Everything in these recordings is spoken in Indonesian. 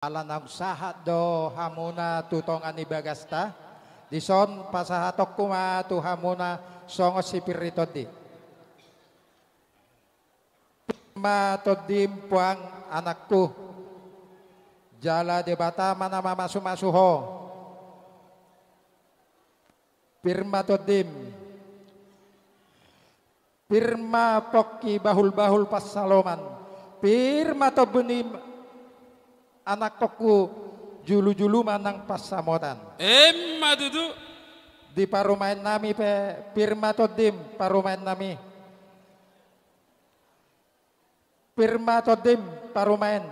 Alanang sahat do hamuna tutong ani bagasta dison pasahatok kuma tu hamuna songo sipiritodi ma todim puang anakku jala debata mana mama sumasuho pirma todim pirma pokki bahul pas saloman pirma to benim anak toku julu manang pas samotan. Madudu Di parumain nami pe pirma todim parumain nami. Pirma todim parumain.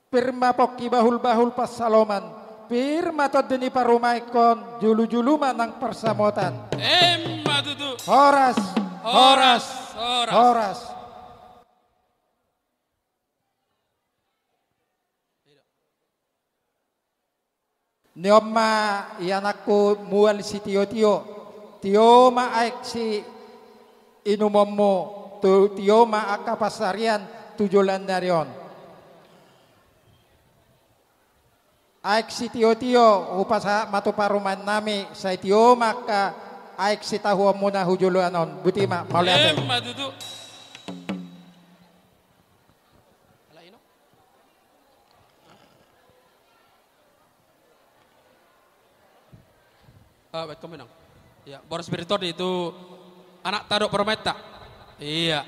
Pirma pokki bahul pas saloman. Pirma todini parumai kon julu manang persamotan. Madudu Horas. Nioma yanakku mual si tio ma aik si inumomo tio ma aka pasarian tujulan darion aik si tio upasa matu paruman nami say tio maka aik si tahu muna hujuluanon butima mauliate madudu baik kemenang. Ya, Boros Spiritor itu anak Tadok Permeta. Iya.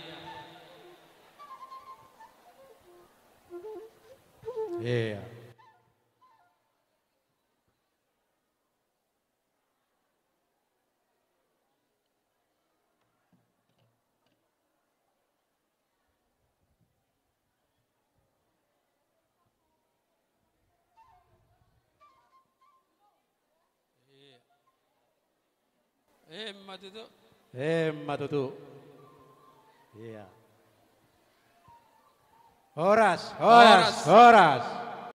Iya. Madudu. Madudu. Iya. Horas.